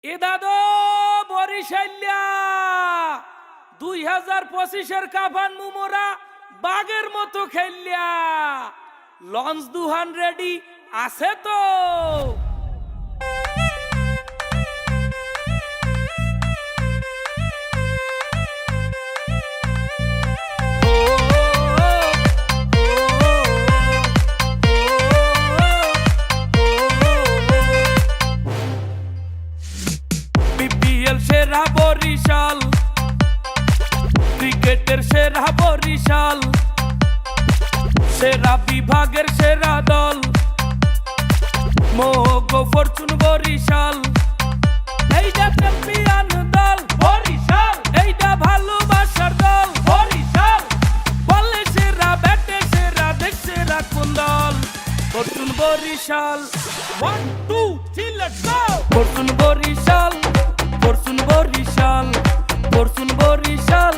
এ দাদু বরিশাল্যা 2025-এর কাফান মুমোরা বাগের মতো খেললিয়া লঞ্চ দুহান রেডি আছে তো? বিপিএল সেরা বরিশাল, ক্রিকেটের সেরা বরিশাল, সেরা বিভাগের সেরা দল মোহগো ফরচুন বরিশাল। এইটা চ্যাম্পিয়ন দল বরিশাল, এইটা ভালোবাসার দল বরিশাল। বলে সেরা, ব্যাটে সেরা, দেখ সেরা কোন দল? Fortune Barishal. 1 2 3 let's go! Fortune Barishal, Fortune Barishal, Fortune Barishal.